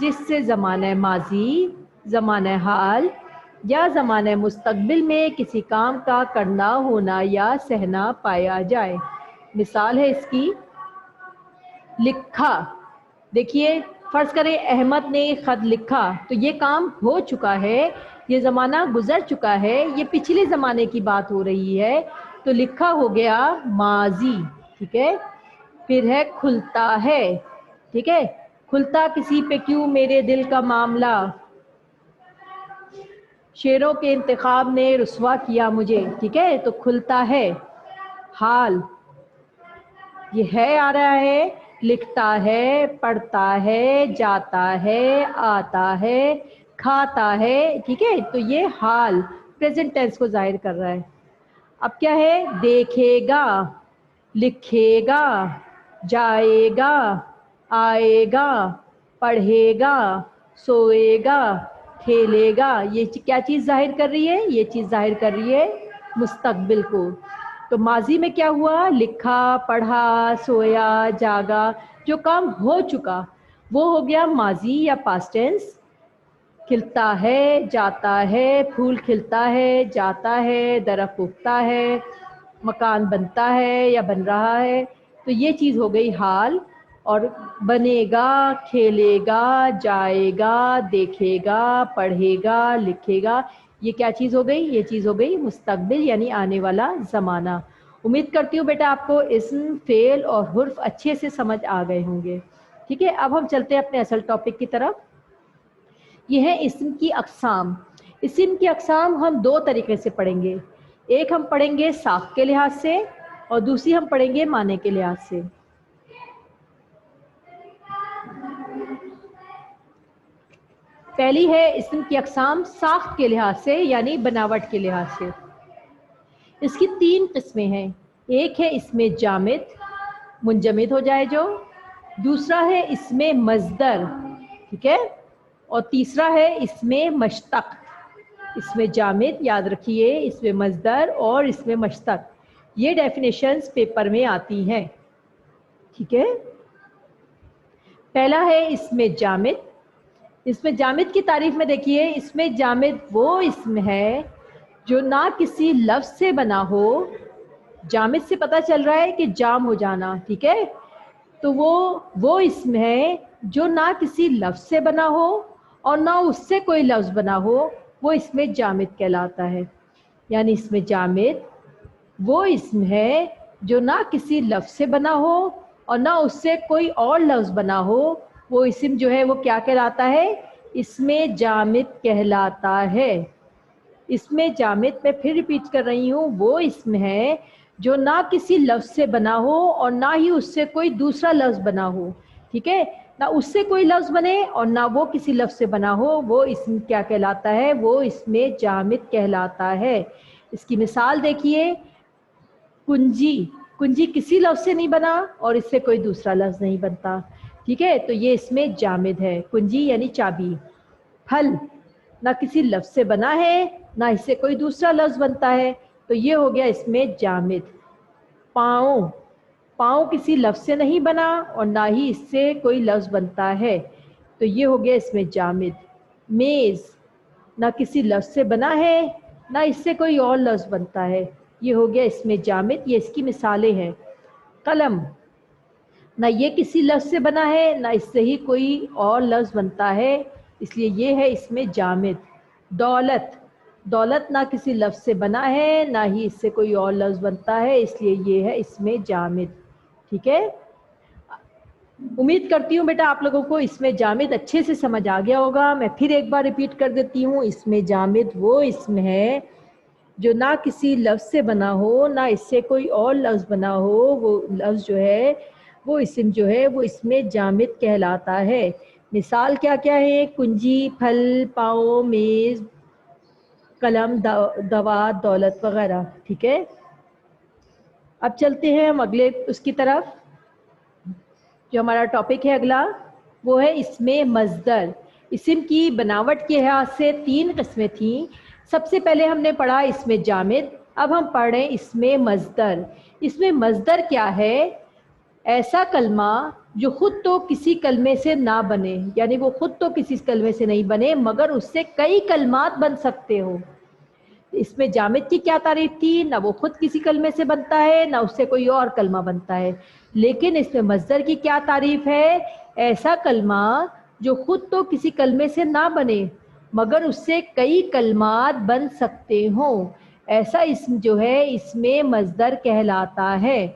جس سے زمانہ ماضی، زمانہ حال یا زمانہ مستقبل میں کسی کام کا کرنا، ہونا یا سہنا پایا جائے۔ مثال ہے اس کی، لکھا۔ دیکھیے فرض کریں احمد نے خط لکھا تو یہ کام ہو چکا ہے، یہ زمانہ گزر چکا ہے، یہ پچھلے زمانے کی بات ہو رہی ہے، تو لکھا ہو گیا ماضی، ٹھیک ہے۔ پھر ہے کھلتا ہے، ٹھیک ہے، کھلتا کسی پہ کیوں میرے دل کا معاملہ، شعروں کے انتخاب نے رسوا کیا مجھے، ٹھیک ہے، تو کھلتا ہے۔ حال، یہ ہے آ رہا ہے، لکھتا ہے، پڑھتا ہے، جاتا ہے، آتا ہے، کھاتا ہے، ٹھیک ہے، تو یہ حال پریزنٹ ٹینس کو ظاہر کر رہا ہے۔ اب کیا ہے، دیکھے گا، لکھے گا، جائے گا، آئے گا، پڑھے گا، سوئے گا، کھیلے گا، یہ کیا چیز ظاہر کر رہی ہے، یہ چیز ظاہر کر رہی ہے مستقبل کو۔ تو ماضی میں کیا ہوا، لکھا، پڑھا، سویا، جاگا، جو کام ہو چکا وہ ہو گیا ماضی یا پاسٹ ٹینس۔ کھلتا ہے، جاتا ہے، پھول کھلتا ہے، جاتا ہے، درخت اگتا ہے، مکان بنتا ہے یا بن رہا ہے، تو یہ چیز ہو گئی حال۔ اور بنے گا، کھیلے گا، جائے گا، دیکھے گا، پڑھے گا، لکھے گا، یہ کیا چیز ہو گئی، یہ چیز ہو گئی مستقبل یعنی آنے والا زمانہ۔ امید کرتی ہوں بیٹا آپ کو اسم، فعل اور حرف اچھے سے سمجھ آ گئے ہوں گے، ٹھیک ہے۔ اب ہم چلتے ہیں اپنے اصل ٹاپک کی طرف، یہ ہے اسم کی اقسام۔ اسم کی اقسام ہم دو طریقے سے پڑھیں گے، ایک ہم پڑھیں گے ساخت کے لحاظ سے اور دوسری ہم پڑھیں گے معنی کے لحاظ سے۔ پہلی ہے اسم کی اقسام ساخت کے لحاظ سے یعنی بناوٹ کے لحاظ سے۔ اس کی تین قسمیں ہیں، ایک ہے اسم جامد، منجمد ہو جائے جو، دوسرا ہے اسم مصدر، ٹھیک ہے، اور تیسرا ہے اسم مشتق۔ اسم جامد یاد رکھیے، اسم مصدر اور اسم مشتق، یہ ڈیفینیشنز پیپر میں آتی ہیں، ٹھیک ہے۔ پہلا ہے اسم جامد۔ اسم جامد کی تعریف میں دیکھیے، اسم جامد وہ اسم ہے جو نہ کسی لفظ سے بنا ہو، جامد سے پتہ چل رہا ہے کہ جام ہو جانا، ٹھیک ہے، تو وہ اسم ہے جو نہ کسی لفظ سے بنا ہو اور نہ اس سے کوئی لفظ بنا ہو، وہ اسم جامد کہلاتا ہے۔ یعنی اسم جامد وہ اسم ہے جو نہ کسی لفظ سے بنا ہو اور نہ اس سے کوئی اور لفظ بنا ہو، وہ اسم جو ہے وہ کیا کہلاتا ہے، اسم جامد کہلاتا ہے۔ اسم جامد میں پھر ریپیٹ کر رہی ہوں، وہ اسم ہے جو نہ کسی لفظ سے بنا ہو اور نہ ہی اس سے کوئی دوسرا لفظ بنا ہو، ٹھیک ہے، نہ اس سے کوئی لفظ بنے اور نہ وہ کسی لفظ سے بنا ہو، وہ اسم کیا کہلاتا ہے، وہ اسم جامد کہلاتا ہے۔ اس کی مثال دیکھیے، کنجی، کنجی کسی لفظ سے نہیں بنا اور اس سے کوئی دوسرا لفظ نہیں بنتا، ٹھیک ہے، تو یہ اسم جامد ہے، کنجی یعنی چابی۔ پھل نہ کسی لفظ سے بنا ہے نہ اس سے کوئی دوسرا لفظ بنتا ہے، تو یہ ہو گیا اسم جامد۔ پاؤں، پاؤں کسی لفظ سے نہیں بنا اور نہ ہی اس سے کوئی لفظ بنتا ہے، تو یہ ہو گیا اسم جامد۔ میز نہ کسی لفظ سے بنا ہے نہ اس سے کوئی اور لفظ بنتا ہے، یہ ہو گیا اسم جامد، یہ اس کی مثالیں ہیں۔ قلم نہ یہ کسی لفظ سے بنا ہے نہ اس سے ہی کوئی اور لفظ بنتا ہے، اس لیے یہ ہے اسم جامد۔ دولت، دولت نہ کسی لفظ سے بنا ہے نہ ہی اس سے کوئی اور لفظ بنتا ہے، اس لیے یہ ہے اسم جامد، ٹھیک ہے۔ امید کرتی ہوں بیٹا آپ لوگوں کو اسم جامد اچھے سے سمجھ آ گیا ہوگا۔ میں پھر ایک بار ریپیٹ کر دیتی ہوں، اسم جامد وہ اسم ہے جو نہ کسی لفظ سے بنا ہو نہ اس سے کوئی اور لفظ بنا ہو، وہ لفظ جو ہے وہ اسم جو ہے وہ اسم جامد کہلاتا ہے۔ مثال کیا کیا ہے، کنجی، پھل، پاؤں، میز، قلم، دوات، دولت وغیرہ، ٹھیک ہے۔ اب چلتے ہیں ہم اگلے اس کی طرف، جو ہمارا ٹاپک ہے اگلا وہ ہے اسم مصدر۔ اسم کی بناوٹ کے لحاظ سے تین قسمیں تھیں، سب سے پہلے ہم نے پڑھا اسم جامد، اب ہم پڑھ رہے ہیں اسم مصدر۔ اسم مصدر کیا ہے، ایسا کلمہ جو خود تو کسی کلمے سے نہ بنے، یعنی وہ خود تو کسی کلمے سے نہیں بنے مگر اس سے کئی کلمات بن سکتے ہو۔ اس میں جامد کی کیا تعریف تھی؟ نہ وہ خود کسی کلمے سے بنتا ہے نہ اس سے کوئی اور کلمہ بنتا ہے، لیکن اس میں مصدر کی کیا تعریف ہے؟ ایسا کلمہ جو خود تو کسی کلمے سے نہ بنے مگر اس سے کئی کلمات بن سکتے ہوں، ایسا اسم جو ہے اس میں مصدر کہلاتا ہے۔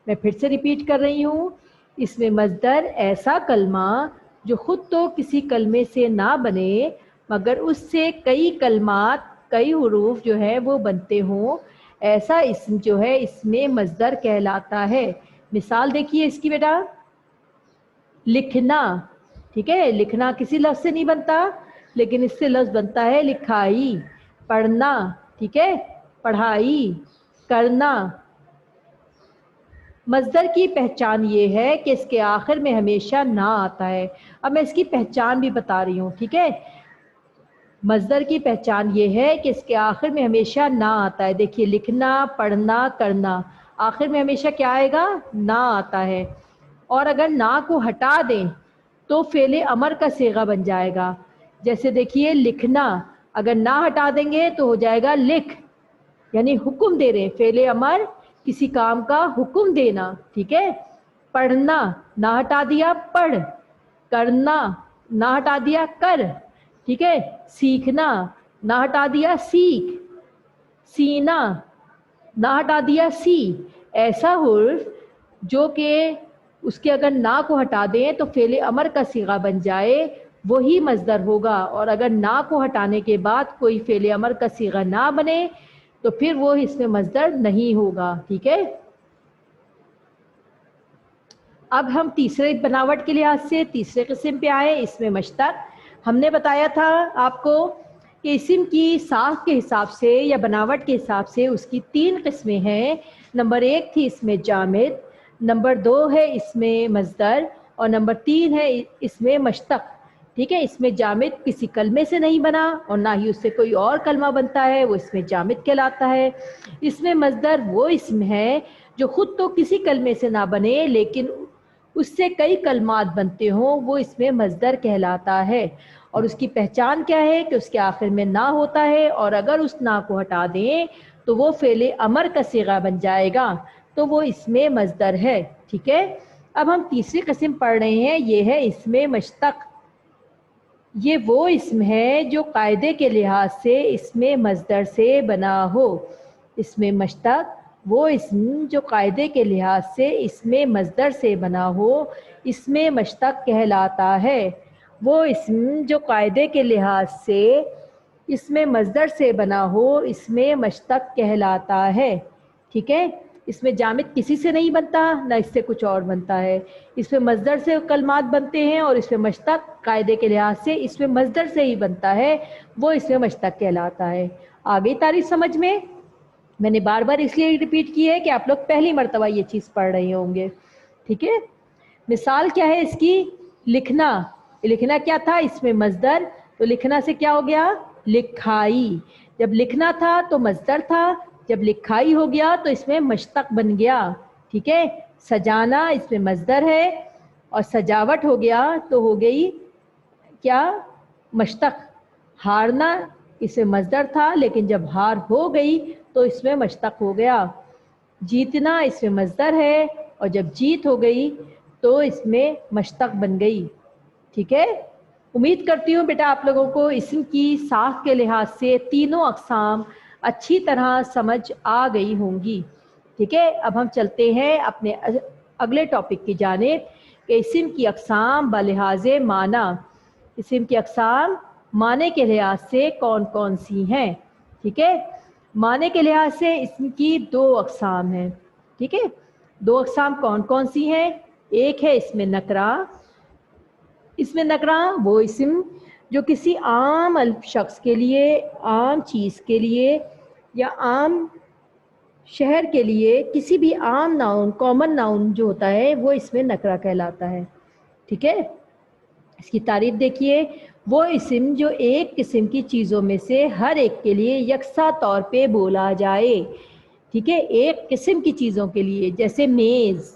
میں پھر سے ریپیٹ کر رہی ہوں، اس میں مصدر ایسا کلمہ جو خود تو کسی کلمے سے نہ بنے مگر اس سے کئی کلمات، کئی حروف جو ہے وہ بنتے ہوں، ایسا اسم جو ہے اس میں مصدر کہلاتا ہے۔ مثال دیکھیے اس کی بیٹا، لکھنا، ٹھیک ہے، لکھنا کسی لفظ سے نہیں بنتا لیکن اس سے لفظ بنتا ہے لکھائی۔ پڑھنا، ٹھیک ہے، پڑھائی، کرنا۔ مصدر کی پہچان یہ ہے کہ اس کے آخر میں ہمیشہ نہ آتا ہے۔ اب میں اس کی پہچان بھی بتا رہی ہوں، ٹھیک ہے۔ مصدر کی پہچان یہ ہے کہ اس کے آخر میں ہمیشہ نہ آتا ہے۔ دیکھیے لکھنا، پڑھنا، کرنا، آخر میں ہمیشہ کیا آئے گا؟ نہ آتا ہے۔ اور اگر نہ کو ہٹا دیں تو فعل امر کا صیغہ بن جائے گا۔ جیسے دیکھیے لکھنا، اگر نہ ہٹا دیں گے تو ہو جائے گا لکھ، یعنی حکم دے رہے ہیں، فعل امر کسی کام کا حکم دینا، ٹھیک ہے۔ پڑھنا، نہ ہٹا دیا پڑھ، کرنا، نہ ہٹا دیا کر، ٹھیک ہے۔ سیکھنا، نہ ہٹا دیا سیکھ، سینا، نہ ہٹا دیا سی۔ ایسا حرف جو کہ اس کے اگر نہ کو ہٹا دیں تو فعل امر کا صیغہ بن جائے وہی مصدر ہوگا، اور اگر نہ کو ہٹانے کے بعد کوئی فعل امر کا صیغہ نہ بنے تو پھر وہ اس میں مصدر نہیں ہوگا، ٹھیک ہے۔ اب ہم تیسرے بناوٹ کے لحاظ سے تیسرے قسم پہ آئے، اس میں مشتق۔ ہم نے بتایا تھا آپ کو کہ اسم کی ساخت کے حساب سے یا بناوٹ کے حساب سے اس کی 3 قسمیں ہیں۔ نمبر 1 تھی اس میں جامد، نمبر 2 ہے اس میں مصدر، اور نمبر 3 ہے اس میں مشتق، ٹھیک ہے۔ اس میں جامد کسی کلمے سے نہیں بنا اور نہ ہی اس سے کوئی اور کلمہ بنتا ہے، وہ اس میں جامد کہلاتا ہے۔ اس میں مصدر وہ اسم ہے جو خود تو کسی کلمے سے نہ بنے لیکن اس سے کئی کلمات بنتے ہوں، وہ اس میں مصدر کہلاتا ہے۔ اور اس کی پہچان کیا ہے کہ اس کے آخر میں نہ ہوتا ہے، اور اگر اس نہ کو ہٹا دیں تو وہ فعل امر کا صیغہ بن جائے گا، تو وہ اس میں مصدر ہے، ٹھیک ہے۔ اب ہم تیسری قسم پڑھ رہے ہیں، یہ ہے اس میں مشتق۔ یہ وہ اسم ہے جو قاعدے کے لحاظ سے اس میں مصدر سے بنا ہو۔ اس میں مشتق وہ اسم جو قاعدے کے لحاظ سے اس میں مصدر سے بنا ہو، اس میں مشتق کہلاتا ہے۔ وہ اسم جو قاعدے کے لحاظ سے اس میں مصدر سے بنا ہو، اس میں مشتق کہلاتا ہے، ٹھیک ہے۔ اس میں جامد کسی سے نہیں بنتا نہ اس سے کچھ اور بنتا ہے، اس میں مصدر سے کلمات بنتے ہیں، اور اس میں مشتق قاعدے کے لحاظ سے اس میں مصدر سے ہی بنتا ہے، وہ اس میں مشتق کہلاتا ہے۔ آگے تعریف سمجھ میں نے بار بار اس لیے ریپیٹ کی ہے کہ آپ لوگ پہلی مرتبہ یہ چیز پڑھ رہے ہوں گے، ٹھیک ہے۔ مثال کیا ہے اس کی؟ لکھنا، لکھنا کیا تھا؟ اس میں مصدر، تو لکھنا سے کیا ہو گیا؟ لکھائی۔ جب لکھنا تھا تو مصدر تھا، جب لکھائی ہو گیا تو اس میں مشتق بن گیا، ٹھیک ہے۔ سجانا اس میں مصدر ہے اور سجاوٹ ہو گیا تو ہو گئی کیا؟ مشتق۔ ہارنا اس میں مصدر تھا لیکن جب ہار ہو گئی تو اس میں مشتق ہو گیا۔ جیتنا اس میں مصدر ہے اور جب جیت ہو گئی تو اس میں مشتق بن گئی، ٹھیک ہے۔ امید کرتی ہوں بیٹا آپ لوگوں کو اسم کی ساخت کے لحاظ سے تینوں اقسام اچھی طرح سمجھ آ گئی ہوں گی، ٹھیک ہے۔ اب ہم چلتے ہیں اپنے اگلے ٹاپک کی جانب کہ اسم کی اقسام بلحاظ معنی، اسم کی اقسام معنی کے لحاظ سے کون کون سی ہیں، ٹھیک ہے۔ معنی کے لحاظ سے اسم کی 2 اقسام ہیں، ٹھیک ہے۔ 2 اقسام کون کون سی ہیں؟ ایک ہے اس میں نکرہ۔ اس میں نکرہ وہ اسم جو کسی عام شخص کے لیے، عام چیز کے لیے یا عام شہر کے لیے کسی بھی عام ناؤن، کامن ناؤن جو ہوتا ہے وہ اس میں نکرہ کہلاتا ہے، ٹھیک ہے۔ اس کی تعریف دیکھیے، وہ اسم جو ایک قسم کی چیزوں میں سے ہر ایک کے لیے یکساں طور پہ بولا جائے، ٹھیک ہے۔ ایک قسم کی چیزوں کے لیے، جیسے میز،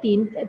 3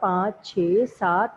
5, 6, 7,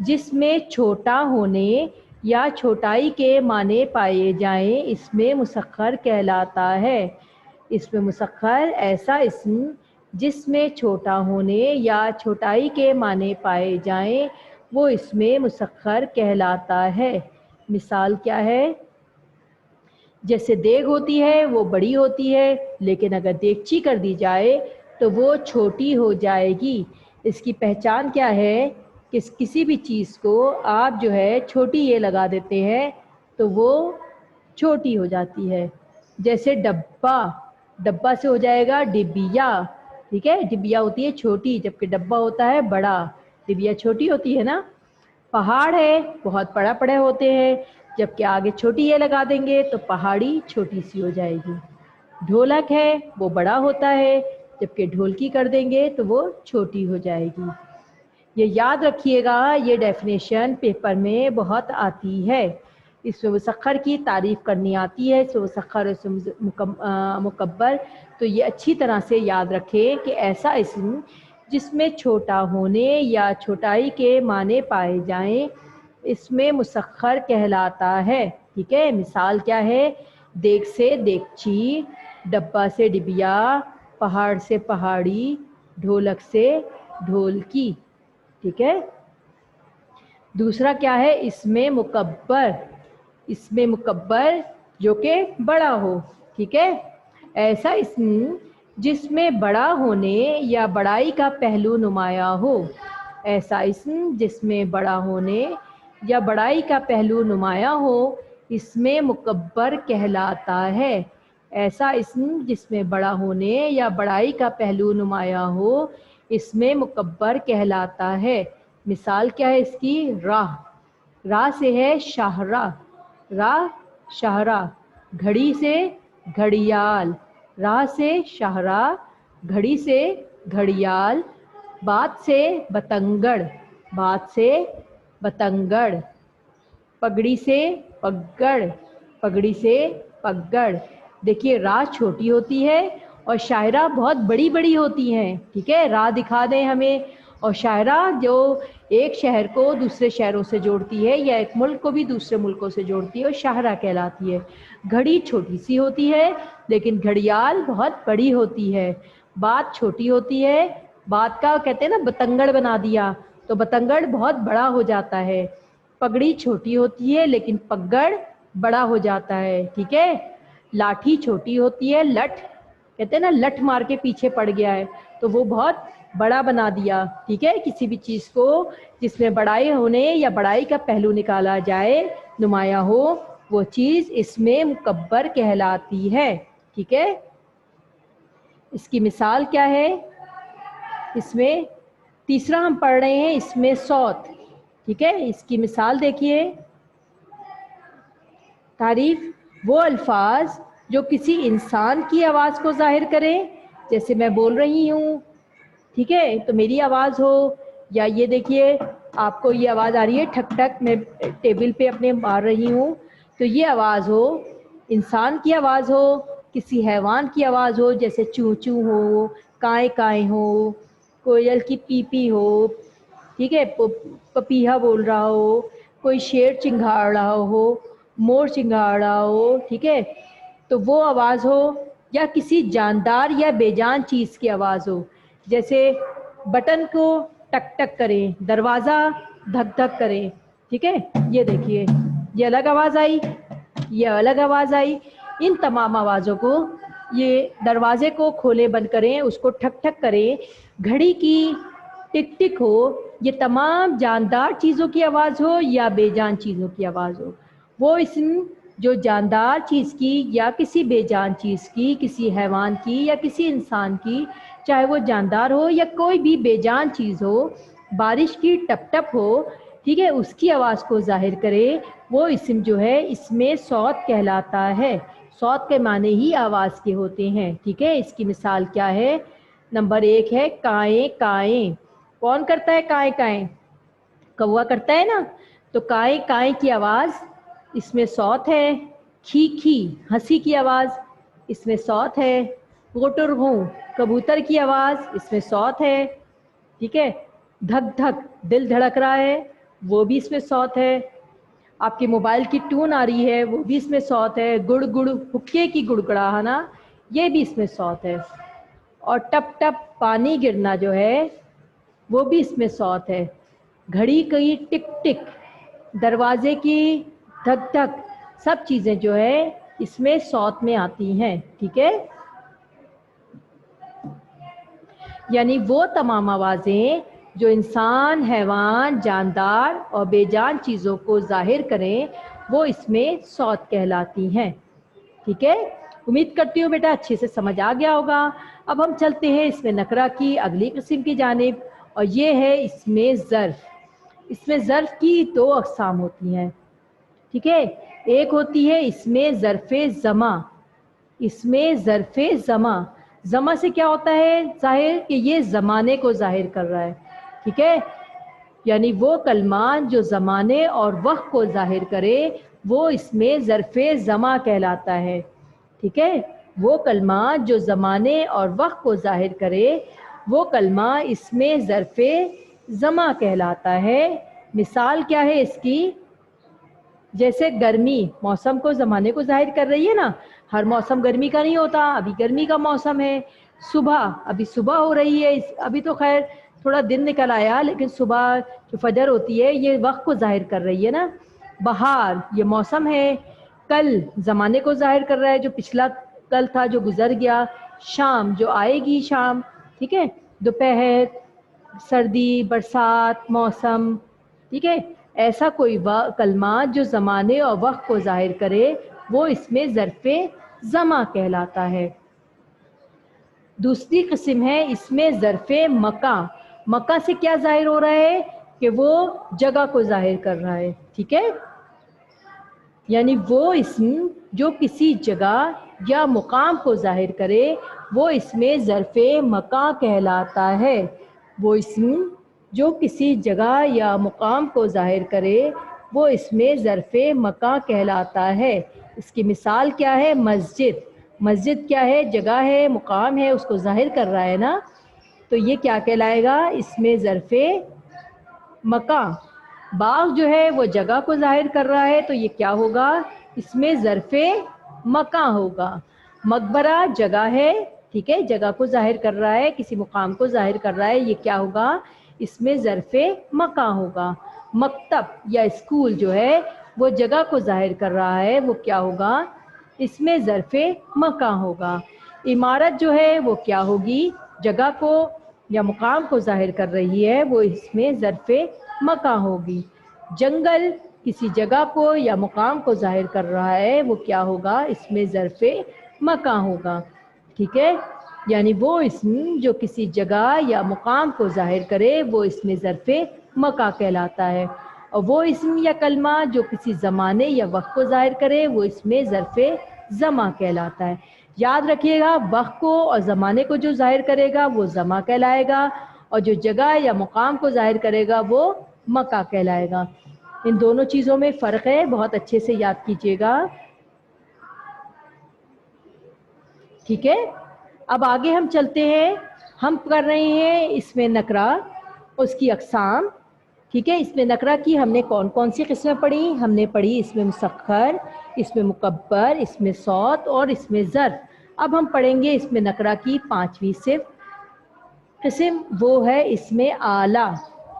جس میں چھوٹا ہونے یا چھوٹائی کے معنی پائے جائیں اس میں مسخر کہلاتا ہے۔ اس میں مسخر ایسا اسم جس میں چھوٹا ہونے یا چھوٹائی کے معنی پائے جائیں وہ اس میں مسخر کہلاتا ہے۔ مثال کیا ہے؟ جیسے دیگ ہوتی ہے وہ بڑی ہوتی ہے، لیکن اگر دیگچی کر دی جائے تو وہ چھوٹی ہو جائے گی۔ اس کی پہچان کیا ہے کہ کسی بھی چیز کو آپ جو ہے چھوٹی یہ لگا دیتے ہیں تو وہ چھوٹی ہو جاتی ہے۔ جیسے ڈبہ، ڈبہ سے ہو جائے گا ڈبیا، ٹھیک ہے؟ ڈبیا ہوتی ہے چھوٹی، جبکہ ڈبہ ہوتا ہے بڑا، ڈبیا چھوٹی ہوتی ہے نا۔ پہاڑ ہے بہت بڑا بڑے ہوتے ہیں، جبکہ آگے چھوٹی یہ لگا دیں گے تو پہاڑی چھوٹی سی ہو جائے گی۔ ڈھولک ہے وہ بڑا ہوتا ہے، جبکہ ڈھولکی کر دیں گے تو وہ چھوٹی ہو جائے گی۔ یہ یاد رکھیے گا، یہ ڈیفینیشن پیپر میں بہت آتی ہے۔ اس میں مسخر کی تعریف کرنی آتی ہے، اس میں مسخر مکبر، تو یہ اچھی طرح سے یاد رکھیں کہ ایسا اسم جس میں چھوٹا ہونے یا چھوٹائی کے معنی پائے جائیں اس میں مسخر کہلاتا ہے، ٹھیک ہے؟ مثال کیا ہے؟ دیگ سے دیگچی، ڈبہ سے ڈبیا، پہاڑ سے پہاڑی، ڈھولک سے ڈھولکی، ٹھیک ہے؟ دوسرا کیا ہے؟ اسم مکبر، اسم مکبر جو کہ بڑا ہو، ٹھیک ہے؟ ایسا اسم جس میں بڑا ہونے یا بڑائی کا پہلو نمایاں ہو، ایسا اسم جس میں بڑا ہونے یا بڑائی کا پہلو نمایاں ہو اسم مکبر کہلاتا ہے۔ ایسا اسم جس میں بڑا ہونے یا بڑائی کا پہلو نمایاں ہو اسم مکبر کہلاتا ہے۔ مثال کیا ہے اس کی؟ راہ، راہ سے ہے شاہراہ، راہ شاہراہ، گھڑی سے گھڑیال، راہ سے شاہراہ، گھڑی سے گھڑیال، بات سے بتنگڑ، بات سے بتنگڑ، پگڑی سے پگڑ، پگڑی سے پگڑ۔ دیکھیے راہ چھوٹی ہوتی ہے اور شاہراہ بہت بڑی بڑی ہوتی ہیں، ٹھیک ہے؟ راہ دکھا دیں ہمیں، اور شاہراہ جو ایک شہر کو دوسرے شہروں سے جوڑتی ہے یا ایک ملک کو بھی دوسرے ملکوں سے جوڑتی ہے اور شاہراہ کہلاتی ہے۔ گھڑی چھوٹی سی ہوتی ہے لیکن گھڑیال بہت بڑی ہوتی ہے۔ بات چھوٹی ہوتی ہے، بات کا کہتے ہیں نا بتنگڑ بنا دیا تو بتنگڑ بہت بڑا ہو جاتا ہے۔ پگڑی چھوٹی ہوتی ہے لیکن پگڑ بڑا ہو جاتا ہے، ٹھیک ہے؟ لاٹھی چھوٹی ہوتی ہے، لٹھ کہتے ہیں نا لٹھ مار کے پیچھے پڑ گیا ہے تو وہ بہت بڑا بنا دیا، ٹھیک ہے؟ کسی بھی چیز کو جس میں بڑائی ہونے یا بڑائی کا پہلو نکالا جائے نمایاں ہو وہ چیز اسم مکبر کہلاتی ہے، ٹھیک ہے؟ اس کی مثال کیا ہے؟ اس میں تیسرا ہم پڑھ رہے ہیں اس میں صوت، ٹھیک ہے؟ اس کی مثال دیکھیے۔ تعریف: وہ الفاظ جو کسی انسان کی آواز کو ظاہر کریں، جیسے میں بول رہی ہوں، ٹھیک ہے؟ تو میری آواز ہو، یا یہ دیکھیے آپ کو یہ آواز آ رہی ہے ٹھک ٹھک، میں ٹیبل پہ اپنے مار رہی ہوں، تو یہ آواز ہو، انسان کی آواز ہو، کسی حیوان کی آواز ہو جیسے چوں چوں ہو، کائیں کائیں ہو، کوئل کی پی پی ہو، ٹھیک ہے؟ پپیہا بول رہا ہو، کوئی شیر چنگھاڑ رہا ہو، مور چنگھاڑ رہا ہو، ٹھیک ہے؟ تو وہ آواز ہو، یا کسی جاندار یا بے جان چیز کی آواز ہو، جیسے بٹن کو ٹک ٹک کریں، دروازہ دھک دھک کریں، ٹھیک ہے؟ یہ دیکھیے یہ الگ آواز آئی، یہ الگ آواز آئی۔ ان تمام آوازوں کو، یہ دروازے کو کھولے بند کریں، اس کو ٹھک ٹھک کریں، گھڑی کی ٹک ٹک ہو، یہ تمام جاندار چیزوں کی آواز ہو یا بے جان چیزوں کی آواز ہو، وہ اسم جو جاندار چیز کی یا کسی بے جان چیز کی، کسی حیوان کی یا کسی انسان کی، چاہے وہ جاندار ہو یا کوئی بھی بے جان چیز ہو، بارش کی ٹپ ٹپ ہو، ٹھیک ہے، اس کی آواز کو ظاہر کرے، وہ اسم جو ہے اسم صوت کہلاتا ہے۔ صوت کے معنی ہی آواز کے ہوتے ہیں، ٹھیک ہے؟ اس کی مثال کیا ہے؟ نمبر 1 ہے کائیں کائیں۔ کون کرتا ہے کائیں کائیں؟ کوا کرتا ہے نا، تو کائیں کائیں کی آواز اس میں صوت ہے۔ کھی کھی ہنسی کی آواز اس میں صوت ہے۔ غٹر ہوں کبوتر کی آواز اس میں صوت ہے، ٹھیک ہے؟ دھک دھک دل دھڑک رہا ہے، وہ بھی اس میں صوت ہے. آپ کے موبائل کی ٹون آ رہی ہے وہ بھی اس میں صوت ہے. گڑ گڑ حکے کی گڑگڑاہنا یہ بھی اس میں صوت ہے. اور ٹپ ٹپ پانی گرنا جو ہے وہ بھی اس میں صوت ہے. گھڑی کی ٹک ٹک، دروازے کی دھک دھک، سب چیزیں جو ہے اس میں صوت میں آتی ہیں. ٹھیک ہے، یعنی وہ تمام آوازیں جو انسان، حیوان، جاندار اور بے جان چیزوں کو ظاہر کریں وہ اس میں صوت کہلاتی ہیں. ٹھیک ہے، امید کرتی ہوں بیٹا اچھے سے سمجھ آ گیا ہوگا. اب ہم چلتے ہیں اس میں نکرہ کی اگلی قسم کی جانب، اور یہ ہے اس میں ظرف. اس میں ظرف کی 2 اقسام ہوتی ہیں. ٹھیک ہے، ایک ہوتی ہے اس میں ظرف زماں. اس میں ظرف زماں، زماں سے کیا ہوتا ہے ظاہر کہ یہ زمانے کو ظاہر کر رہا ہے. ٹھیک ہے، یعنی وہ کلمات جو زمانے اور وقت کو ظاہر کرے وہ اس میں ظرف زماں کہلاتا ہے. ٹھیک ہے، وہ کلمات جو زمانے اور وقت کو ظاہر کرے وہ کلمہ اس میں ظرف زماں کہلاتا ہے. مثال کیا ہے اس کی؟ جیسے گرمی موسم کو، زمانے کو ظاہر کر رہی ہے نا. ہر موسم گرمی کا نہیں ہوتا، ابھی گرمی کا موسم ہے. صبح، ابھی صبح ہو رہی ہے، ابھی تو خیر تھوڑا دن نکل آیا لیکن صبح جو فجر ہوتی ہے یہ وقت کو ظاہر کر رہی ہے نا. بہار یہ موسم ہے. کل زمانے کو ظاہر کر رہا ہے، جو پچھلا کل تھا جو گزر گیا. شام جو آئے گی شام. ٹھیک ہے، دوپہر، سردی، برسات، موسم. ٹھیک ہے، ایسا کوئی کلمات جو زمانے اور وقت کو ظاہر کرے وہ اس میں ظرف زماں کہلاتا ہے. دوسری قسم ہے اس میں ظرف مکاں. مکاں سے کیا ظاہر ہو رہا ہے کہ وہ جگہ کو ظاہر کر رہا ہے. ٹھیک ہے، یعنی وہ اسم جو کسی جگہ یا مقام کو ظاہر کرے وہ اس میں ظرف مکاں کہلاتا ہے. وہ اسم جو کسی جگہ یا مقام کو ظاہر کرے وہ اس میں ظرف مکاں کہلاتا ہے. اس کی مثال کیا ہے؟ مسجد. مسجد کیا ہے؟ جگہ ہے، مقام ہے، اس کو ظاہر کر رہا ہے نا. تو یہ کیا کہلائے گا؟ اس میں ظرف مکاں. باغ جو ہے وہ جگہ کو ظاہر کر رہا ہے تو یہ کیا ہوگا؟ اس میں ظرف مکاں ہوگا. مقبرہ جگہ ہے، ٹھیک ہے، جگہ کو ظاہر کر رہا ہے، کسی مقام کو ظاہر کر رہا ہے، یہ کیا ہوگا؟ اس میں ظرف مکاں ہوگا. مکتب یا اسکول جو ہے وہ جگہ کو ظاہر کر رہا ہے، وہ کیا ہوگا؟ اس میں ظرف مکاں ہوگا. عمارت جو ہے وہ کیا ہوگی؟ جگہ کو یا مقام کو ظاہر کر رہی ہے، وہ اس میں ظرف مکاں ہوگی. جنگل کسی جگہ کو یا مقام کو ظاہر کر رہا ہے، وہ کیا ہوگا؟ اس میں ظرف مکاں ہوگا. ٹھیک ہے، یعنی وہ اسم جو کسی جگہ یا مقام کو ظاہر کرے وہ اس میں ظرف مکاں کہلاتا ہے. اور وہ اسم یا کلمہ جو کسی زمانے یا وقت کو ظاہر کرے وہ اس میں ظرف زماں کہلاتا ہے. یاد رکھیے گا، وقت کو اور زمانے کو جو ظاہر کرے گا وہ زماں کہلائے گا، اور جو جگہ یا مقام کو ظاہر کرے گا وہ مکاں کہلائے گا. ان دونوں چیزوں میں فرق ہے، بہت اچھے سے یاد کیجیے گا. ٹھیک ہے، اب آگے ہم چلتے ہیں. ہم کر رہے ہیں اس میں نکرہ، اس کی اقسام. ٹھیک ہے، اس میں نکرہ کی ہم نے کون کون سی قسمیں پڑھی؟ ہم نے پڑھی اس میں مسخر، اس میں مکبر، اس میں صوت اور اس میں ظرف. اب ہم پڑھیں گے اس میں نکرہ کی 5ویں صفت قسم، وہ ہے اس میں اعلیٰ.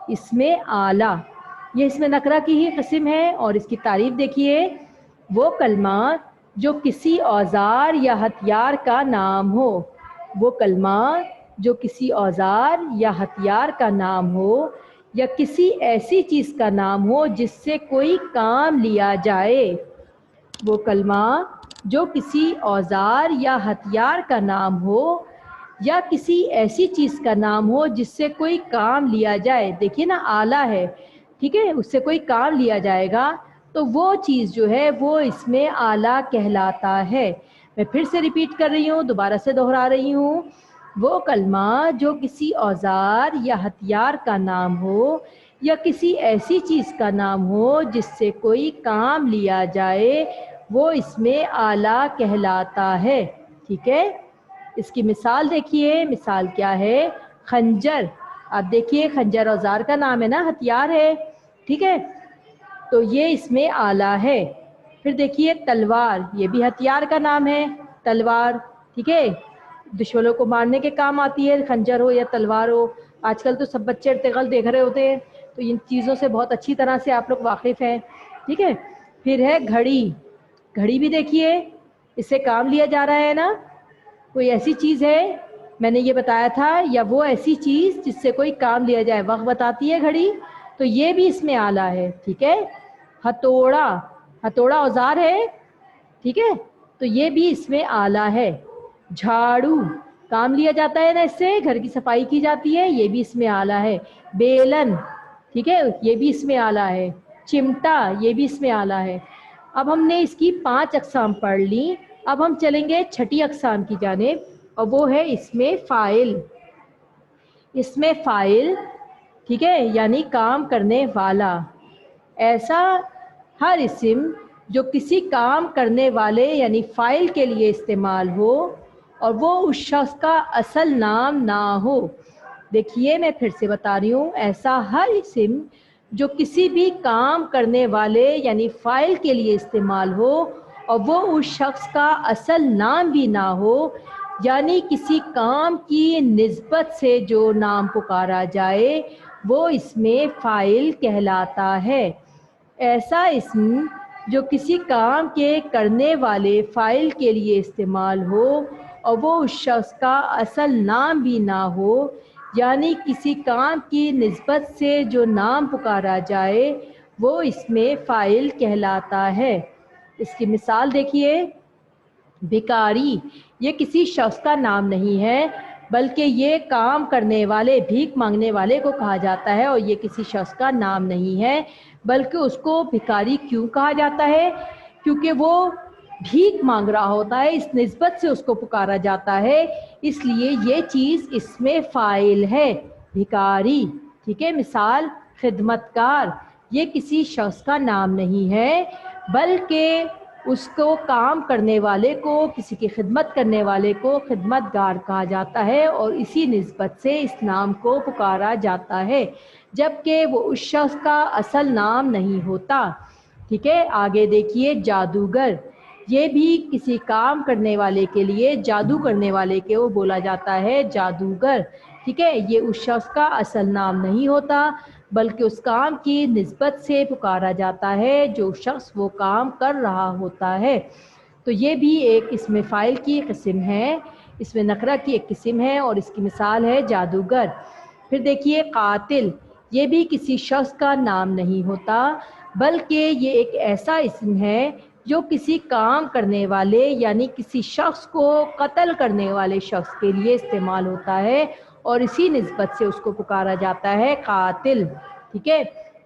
اس میں اعلیٰ یہ اس میں نکرہ کی ہی قسم ہے، اور اس کی تعریف دیکھیے. وہ کلمات جو کسی اوزار یا ہتھیار کا نام ہو. وہ کلمات جو کسی اوزار یا ہتھیار کا نام ہو یا کسی ایسی چیز کا نام ہو جس سے کوئی کام لیا جائے. وہ کلمات جو کسی اوزار یا ہتھیار کا نام ہو یا کسی ایسی چیز کا نام ہو جس سے کوئی کام لیا جائے. دیکھیے نا، اعلیٰ ہے، ٹھیک ہے، اس سے کوئی کام لیا جائے گا تو وہ چیز جو ہے وہ اس میں اعلیٰ کہلاتا ہے. میں پھر سے ریپیٹ کر رہی ہوں، دوبارہ سے دہرا رہی ہوں. وہ کلمہ جو کسی اوزار یا ہتھیار کا نام ہو یا کسی ایسی چیز کا نام ہو جس سے کوئی کام لیا جائے وہ اس میں اعلیٰ کہلاتا ہے. ٹھیک ہے، اس کی مثال دیکھیے. مثال کیا ہے؟ خنجر. آپ دیکھیے، خنجر اوزار کا نام ہے نا، ہتھیار ہے. ٹھیک ہے، تو یہ اس میں آلہ ہے۔ پھر دیکھیے تلوار، یہ بھی ہتھیار کا نام ہے، تلوار، ٹھیک ہے، دشمنوں کو مارنے کے کام آتی ہے، خنجر ہو یا تلوار ہو۔ آج کل تو سب بچے ارتغل دیکھ رہے ہوتے ہیں، تو ان چیزوں سے بہت اچھی طرح سے آپ لوگ واقف ہیں، ٹھیک ہے۔ پھر ہے گھڑی، گھڑی بھی دیکھیے اس سے کام لیا جا رہا ہے نا، کوئی ایسی چیز ہے، میں نے یہ بتایا تھا، یا وہ ایسی چیز جس سے کوئی کام لیا جائے، وقت بتاتی ہے گھڑی، تو یہ بھی اس میں آلہ ہے، ٹھیک ہے۔ ہتھوڑا، ہتھوڑا اوزار ہے، ٹھیک ہے، تو یہ بھی اس میں آلہ ہے۔ جھاڑو، کام لیا جاتا ہے نا، اس سے گھر کی صفائی کی جاتی ہے، یہ بھی اس میں آلہ ہے۔ بیلن، ٹھیک ہے، یہ بھی اس میں آلہ ہے۔ چمٹا، یہ بھی اس میں آلہ ہے۔ اب ہم نے اس کی 5 اقسام پڑھ لی، اب ہم چلیں گے چھٹی اقسام کی جانب، اور وہ ہے اس میں فاعل۔ اس میں فاعل، ٹھیک ہے، یعنی کام کرنے والا، ایسا ہر اسم جو کسی کام کرنے والے یعنی فاعل کے لیے استعمال ہو اور وہ اس شخص کا اصل نام نہ ہو۔ دیکھیے میں پھر سے بتا رہی ہوں، ایسا ہر اسم جو کسی بھی کام کرنے والے یعنی فاعل کے لیے استعمال ہو اور وہ اس شخص کا اصل نام بھی نہ ہو، یعنی کسی کام کی نسبت سے جو نام پکارا جائے وہ اس میں فاعل کہلاتا ہے۔ ایسا اسم جو کسی کام کے کرنے والے فاعل کے لیے استعمال ہو اور وہ اس شخص کا اصل نام بھی نہ ہو، یعنی کسی کام کی نسبت سے جو نام پکارا جائے وہ اس میں فاعل کہلاتا ہے۔ اس کی مثال دیکھیے، بھکاری، یہ کسی شخص کا نام نہیں ہے بلکہ یہ کام کرنے والے، بھیک مانگنے والے کو کہا جاتا ہے، اور یہ کسی شخص کا نام نہیں ہے بلکہ اس کو بھکاری کیوں کہا جاتا ہے؟ کیونکہ وہ بھیک مانگ رہا ہوتا ہے، اس نسبت سے اس کو پکارا جاتا ہے، اس لیے یہ چیز اس میں فاعل ہے، بھکاری، ٹھیک ہے۔ مثال خدمتگار، یہ کسی شخص کا نام نہیں ہے بلکہ اس کو کام کرنے والے کو، کسی کی خدمت کرنے والے کو خدمتگار کہا جاتا ہے اور اسی نسبت سے اس نام کو پکارا جاتا ہے، جبکہ وہ اس شخص کا اصل نام نہیں ہوتا، ٹھیک ہے۔ آگے دیکھیے جادوگر، یہ بھی کسی کام کرنے والے کے لیے، جادو کرنے والے کو بولا جاتا ہے جادوگر، ٹھیک ہے۔ یہ اس شخص کا اصل نام نہیں ہوتا بلکہ اس کام کی نسبت سے پکارا جاتا ہے جو شخص وہ کام کر رہا ہوتا ہے، تو یہ بھی ایک اسم فاعل کی قسم ہے، اسم نکرہ کی ایک قسم ہے اور اس کی مثال ہے جادوگر۔ پھر دیکھیے قاتل، یہ بھی کسی شخص کا نام نہیں ہوتا بلکہ یہ ایک ایسا اسم ہے جو کسی کام کرنے والے یعنی کسی شخص کو قتل کرنے والے شخص کے لیے استعمال ہوتا ہے اور اسی نسبت سے اس کو پکارا جاتا ہے قاتل، ٹھیک ہے۔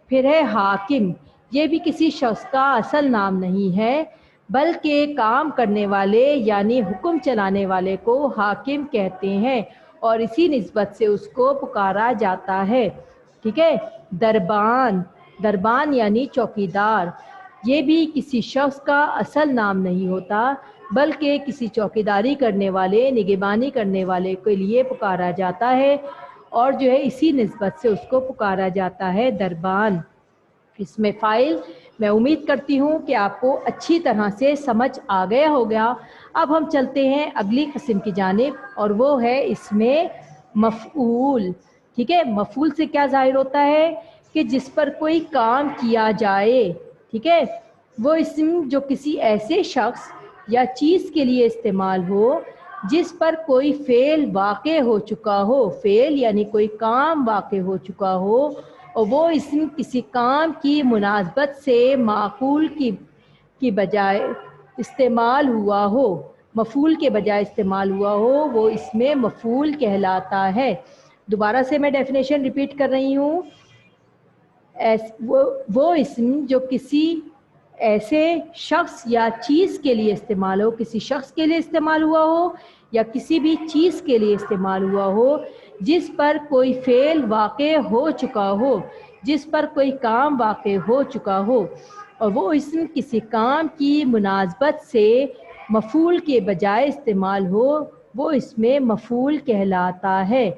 پھر ہے حاکم، یہ بھی کسی شخص کا اصل نام نہیں ہے بلکہ کام کرنے والے یعنی حکم چلانے والے کو حاکم کہتے ہیں اور اسی نسبت سے اس کو پکارا جاتا ہے، ٹھیک ہے۔ دربان، دربان یعنی چوکیدار، یہ بھی کسی شخص کا اصل نام نہیں ہوتا بلکہ کسی چوکیداری کرنے والے، نگہبانی کرنے والے کے لیے پکارا جاتا ہے اور جو ہے اسی نسبت سے اس کو پکارا جاتا ہے دربان۔ اس میں فاعل، میں امید کرتی ہوں کہ آپ کو اچھی طرح سے سمجھ آ گیا ہوگا۔ اب ہم چلتے ہیں اگلی قسم کی جانب اور وہ ہے اس میں مفعول، ٹھیک ہے۔ مفعول سے کیا ظاہر ہوتا ہے کہ جس پر کوئی کام کیا جائے، ٹھیک ہے، وہ اسم جو کسی ایسے شخص یا چیز کے لیے استعمال ہو جس پر کوئی فعل واقع ہو چکا ہو، فعل یعنی کوئی کام واقع ہو چکا ہو اور وہ اسم کسی کام کی مناسبت سے معقول کی بجائے استعمال ہوا ہو، مفعول کے بجائے استعمال ہوا ہو، وہ اس میں مفعول کہلاتا ہے۔ دوبارہ سے میں ڈیفینیشن ریپیٹ کر رہی ہوں، وہ اسم جو کسی ایسے شخص یا چیز کے لیے استعمال ہو، کسی شخص کے لیے استعمال ہوا ہو یا کسی بھی چیز کے لیے استعمال ہوا ہو جس پر کوئی فعل واقع ہو چکا ہو، جس پر کوئی کام واقع ہو چکا ہو اور وہ اسم کسی کام کی مناسبت سے مفعول کے بجائے استعمال ہو، وہ اس میں مفعول کہلاتا ہے۔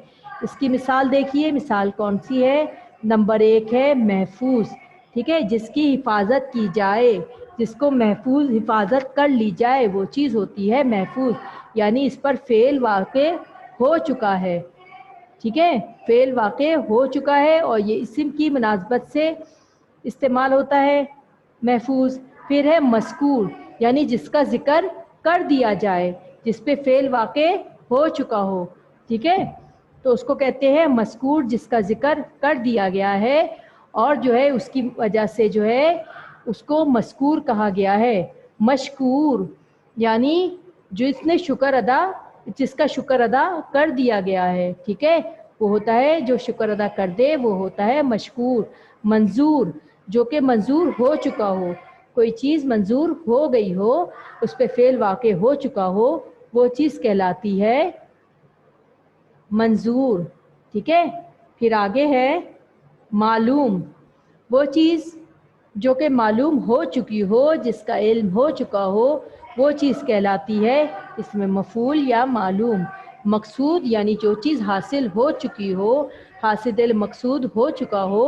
اس کی مثال دیکھیے، مثال کون سی ہے؟ نمبر 1 ہے محفوظ، ٹھیک ہے، جس کی حفاظت کی جائے، جس کو محفوظ حفاظت کر لی جائے وہ چیز ہوتی ہے محفوظ، یعنی اس پر فعل واقع ہو چکا ہے، ٹھیک ہے، فعل واقع ہو چکا ہے اور یہ اسم کی مناسبت سے استعمال ہوتا ہے محفوظ۔ پھر ہے مذکور، یعنی جس کا ذکر کر دیا جائے، جس پہ فعل واقع ہو چکا ہو، ٹھیک ہے، تو اس کو کہتے ہیں مذکور، جس کا ذکر کر دیا گیا ہے اور جو ہے اس کی وجہ سے جو ہے اس کو مذکور کہا گیا ہے۔ مشکور یعنی جس کا شکر ادا کر دیا گیا ہے، ٹھیک ہے، وہ ہوتا ہے جو شکر ادا کر دے، وہ ہوتا ہے مشکور۔ منظور، جو کہ منظور ہو چکا ہو، کوئی چیز منظور ہو گئی ہو، اس پہ فعل واقع ہو چکا ہو، وہ چیز کہلاتی ہے منظور، ٹھیک ہے۔ پھر آگے ہے معلوم، وہ چیز جو کہ معلوم ہو چکی ہو، جس کا علم ہو چکا ہو، وہ چیز کہلاتی ہے اس میں مفعول یا معلوم۔ مقصود یعنی جو چیز حاصل ہو چکی ہو، حاصل مقصود ہو چکا ہو،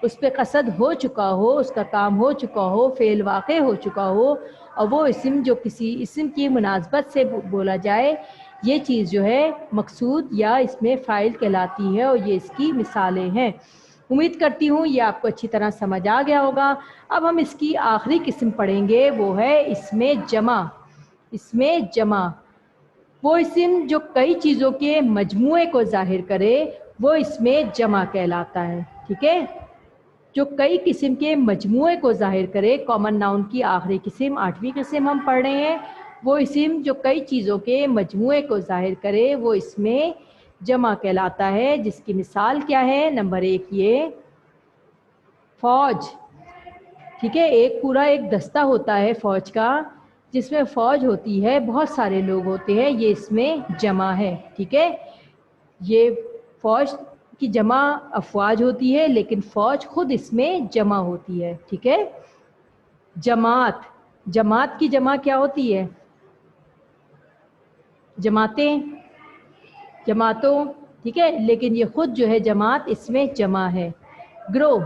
اس پہ قصد ہو چکا ہو، اس کا کام ہو چکا ہو، فعل واقع ہو چکا ہو، اور وہ اسم جو کسی اسم کی مناسبت سے بولا جائے، یہ چیز جو ہے مقصود یا اس میں فاعل کہلاتی ہے، اور یہ اس کی مثالیں ہیں۔ امید کرتی ہوں یہ آپ کو اچھی طرح سمجھ آ گیا ہوگا۔ اب ہم اس کی آخری قسم پڑھیں گے، وہ ہے اسم جمع۔ اسم جمع وہ اسم جو کئی چیزوں کے مجموعے کو ظاہر کرے، وہ اسم جمع کہلاتا ہے، ٹھیک ہے، جو کئی قسم کے مجموعے کو ظاہر کرے۔ کامن ناؤن کی آخری قسم، 8ویں قسم ہم پڑھ رہے ہیں، وہ اسم جو کئی چیزوں کے مجموعے کو ظاہر کرے، وہ اسم جمع کہلاتا ہے، جس کی مثال کیا ہے؟ نمبر 1 یہ فوج، ٹھیک ہے، ایک پورا ایک دستہ ہوتا ہے فوج کا، جس میں فوج ہوتی ہے، بہت سارے لوگ ہوتے ہیں، یہ اس میں جمع ہے، ٹھیک ہے۔ یہ فوج کی جمع افواج ہوتی ہے، لیکن فوج خود اس میں جمع ہوتی ہے، ٹھیک ہے۔ جماعت، جماعت کی جمع کیا ہوتی ہے؟ جماعتیں، جماعتوں، ٹھیک ہے، لیکن یہ خود جو ہے جماعت اس میں جمع ہے۔ گروہ،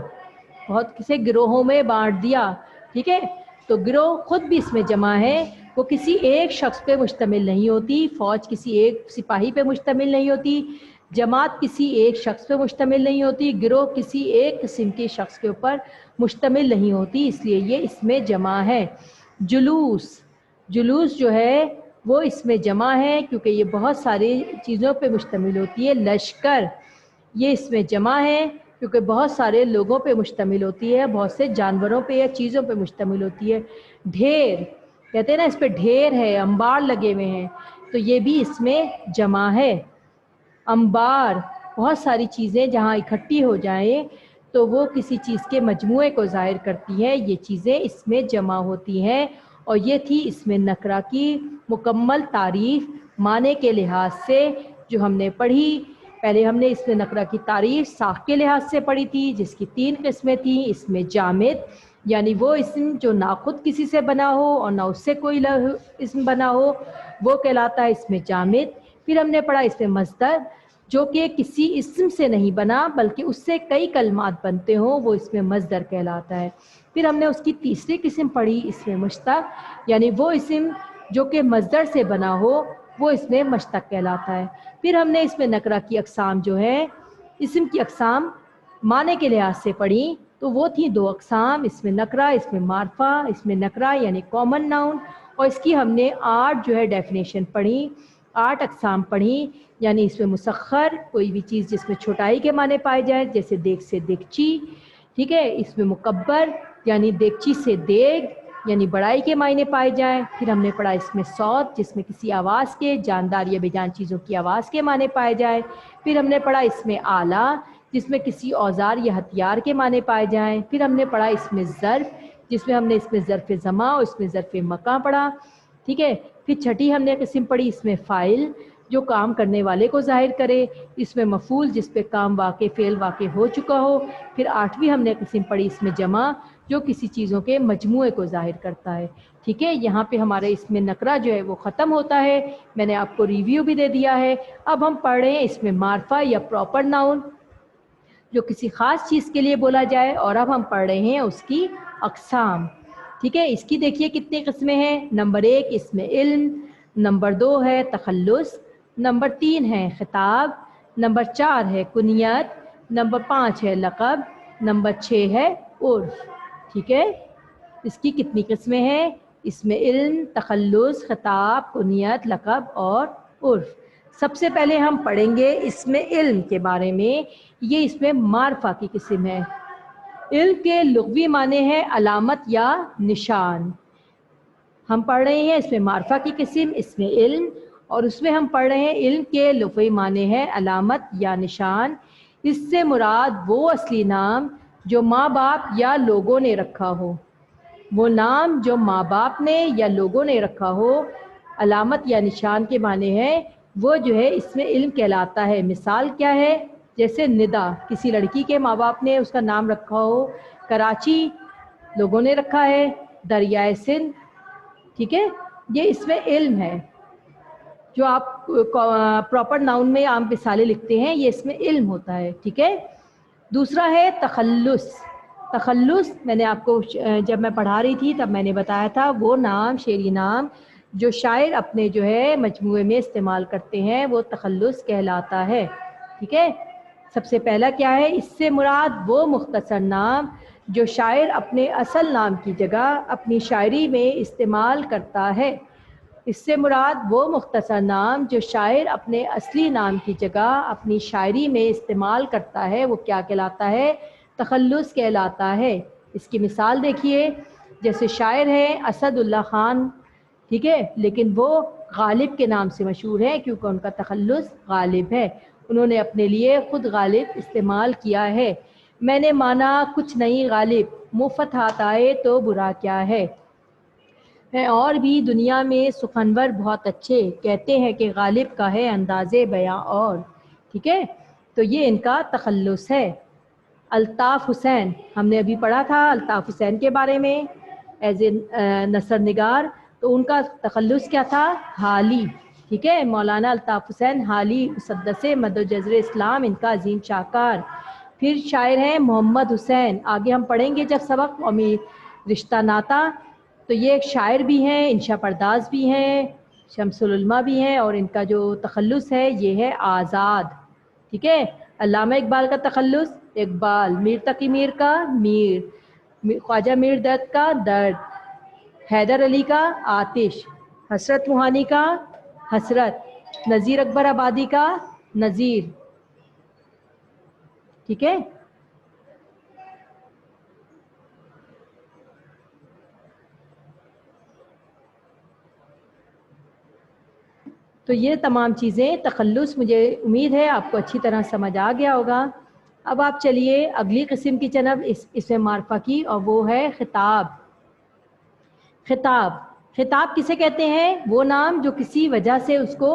بہت کسی گروہوں میں بانٹ دیا، ٹھیک ہے، تو گروہ خود بھی اس میں جمع ہے، وہ کسی ایک شخص پہ مشتمل نہیں ہوتی، فوج کسی ایک سپاہی پہ مشتمل نہیں ہوتی، جماعت کسی ایک شخص پہ مشتمل نہیں ہوتی، گروہ کسی ایک قسم کے شخص کے اوپر مشتمل نہیں ہوتی، اس لیے یہ اس میں جمع ہے۔ جلوس، جلوس جو ہے وہ اس میں جمع ہے، کیونکہ یہ بہت ساری چیزوں پہ مشتمل ہوتی ہے۔ لشکر، یہ اس میں جمع ہے کیونکہ بہت سارے لوگوں پہ مشتمل ہوتی ہے، بہت سے جانوروں پہ یا چیزوں پہ مشتمل ہوتی ہے۔ ڈھیر، کہتے ہیں نا اس پہ ڈھیر ہے، انبار لگے ہوئے ہیں، تو یہ بھی اس میں جمع ہے۔ انبار، بہت ساری چیزیں جہاں اکٹھی ہو جائیں تو وہ کسی چیز کے مجموعے کو ظاہر کرتی ہے، یہ چیزیں اس میں جمع ہوتی ہیں۔ اور یہ تھی اسم نکرہ کی مکمل تعریف معنی کے لحاظ سے جو ہم نے پڑھی۔ پہلے ہم نے اسم نکرہ کی تعریف ساخت کے لحاظ سے پڑھی تھی، جس کی 3 قسمیں تھیں۔ اسم جامد یعنی وہ اسم جو نہ خود کسی سے بنا ہو اور نہ اس سے کوئی اسم بنا ہو، وہ کہلاتا ہے اسم جامد۔ پھر ہم نے پڑھا اسم مصدر، جو کہ کسی اسم سے نہیں بنا بلکہ اس سے کئی کلمات بنتے ہوں، وہ اسم مصدر کہلاتا ہے۔ پھر ہم نے اس کی تیسری قسم پڑھی اسم مشتق، یعنی وہ اسم جو کہ مصدر سے بنا ہو، وہ اسم مشتق کہلاتا ہے۔ پھر ہم نے اسم نکرہ کی اقسام جو ہے، اسم کی اقسام معنی کے لحاظ سے پڑھی، تو وہ تھیں 2 اقسام، اسم نکرہ، اسم معرفہ۔ اسم نکرہ یعنی کامن ناؤن، اور اس کی ہم نے 8 جو ہے ڈیفینیشن پڑھی، 8 اقسام پڑھی، یعنی اسم مسخر، کوئی بھی چیز جس میں چھوٹائی کے معنی پائے جائیں، جیسے دیگ سے دیگچی، ٹھیک ہے۔ اسم مکبر یعنی دیگچی سے دیگ، یعنی بڑائی کے معنی پائے جائیں۔ پھر ہم نے پڑھا اسم صوت، جس میں کسی آواز کے، جاندار یا بے جان چیزوں کی آواز کے معنی پائے جائیں۔ پھر ہم نے پڑھا اسم آلہ، جس میں کسی اوزار یا ہتھیار کے معنی پائے جائیں۔ پھر ہم نے پڑھا اسم ظرف، جس میں ہم نے اسم ظرف زمان اور اسم ظرف مکان پڑھا، ٹھیک ہے۔ پھر چھٹی ہم نے قسم پڑھی اسم فاعل، جو کام کرنے والے کو ظاہر کرے۔ اسم مفعول، جس پہ کام واقع، فعل واقع ہو چکا ہو۔ پھر 8ویں ہم نے قسم پڑھی اسم جمع، جو کسی چیزوں کے مجموعے کو ظاہر کرتا ہے، ٹھیک ہے۔ یہاں پہ ہمارے اسم نکرہ جو ہے وہ ختم ہوتا ہے، میں نے آپ کو ریویو بھی دے دیا ہے۔ اب ہم پڑھ رہے ہیں اسم معرفہ یا پراپر ناؤن، جو کسی خاص چیز کے لیے بولا جائے. اور اب ہم پڑھ رہے ہیں اس کی اقسام. ٹھیک ہے, اس کی دیکھیے کتنی قسمیں ہیں. نمبر 1 اسم علم, نمبر 2 ہے تخلص, نمبر 3 ہے خطاب, نمبر 4 ہے کنیت, نمبر 5 ہے لقب, نمبر 6 ہے عرف. ٹھیک ہے, اس کی کتنی قسمیں ہیں؟ اسم علم, تخلص, خطاب, کنیت, لقب اور عرف. سب سے پہلے ہم پڑھیں گے اسم علم کے بارے میں. یہ اس میں معرفہ کی قسم ہے. علم کے لغوی معنی ہے علامت یا نشان. ہم پڑھ رہے ہیں اس میں معرفہ کی قسم اسم علم, اور اس میں ہم پڑھ رہے ہیں علم کے لغوی معنی ہے علامت یا نشان. اس سے مراد وہ اصلی نام جو ماں باپ یا لوگوں نے رکھا ہو. وہ نام جو ماں باپ نے یا لوگوں نے رکھا ہو علامت یا نشان کے معنی ہے, وہ جو ہے اس میں علم کہلاتا ہے. مثال کیا ہے؟ جیسے ندا, کسی لڑکی کے ماں باپ نے اس کا نام رکھا ہو. کراچی لوگوں نے رکھا ہے. دریائے سندھ. ٹھیک ہے, یہ اس میں علم ہے. جو آپ پراپر ناؤن میں عام مثالیں لکھتے ہیں, یہ اس میں علم ہوتا ہے. ٹھیک ہے. دوسرا ہے تخلص. تخلص میں نے آپ کو جب میں پڑھا رہی تھی تب میں نے بتایا تھا, وہ نام شعری نام جو شاعر اپنے جو ہے مجموعے میں استعمال کرتے ہیں وہ تخلص کہلاتا ہے. ٹھیک ہے. سب سے پہلا کیا ہے؟ اس سے مراد وہ مختصر نام جو شاعر اپنے اصل نام کی جگہ اپنی شاعری میں استعمال کرتا ہے. اس سے مراد وہ مختصر نام جو شاعر اپنے اصلی نام کی جگہ اپنی شاعری میں استعمال کرتا ہے وہ کیا کہلاتا ہے؟ تخلص کہلاتا ہے. اس کی مثال دیکھیے, جیسے شاعر ہے اسد اللہ خان. ٹھیک ہے, لیکن وہ غالب کے نام سے مشہور ہے کیونکہ ان کا تخلص غالب ہے. انہوں نے اپنے لیے خود غالب استعمال کیا ہے. میں نے مانا کچھ نہیں غالب, مفت ہاتھ آئے تو برا کیا ہے. اور بھی دنیا میں سخنور بہت اچھے, کہتے ہیں کہ غالب کا ہے انداز بیاں اور. ٹھیک ہے, تو یہ ان کا تخلص ہے. الطاف حسین, ہم نے ابھی پڑھا تھا الطاف حسین کے بارے میں ایز اے نثر نگار, تو ان کا تخلص کیا تھا؟ حالی. ٹھیک ہے, مولانا الطاف حسین حالی مسدس مد و جزر اسلام ان کا عظیم شاہکار. پھر شاعر ہیں محمد حسین, آگے ہم پڑھیں گے جب سبق قومی رشتہ ناتا. تو یہ ایک شاعر بھی ہیں, انشا پرداز بھی ہیں, شمس العلماء بھی ہیں, اور ان کا جو تخلص ہے یہ ہے آزاد. ٹھیک ہے. علامہ اقبال کا تخلص اقبال, میر تقی میر کا میر, خواجہ میر درد کا درد, حیدر علی کا آتش, حسرت موہانی کا حسرت, نذیر اکبر آبادی کا نذیر. ٹھیک ہے. تو یہ تمام چیزیں تخلص, مجھے امید ہے آپ کو اچھی طرح سمجھ آ گیا ہوگا. اب آپ چلیے اگلی قسم کی جنب اس میں معرفہ کی, اور وہ ہے خطاب. خطاب, خطاب کسے کہتے ہیں؟ وہ نام جو کسی وجہ سے اس کو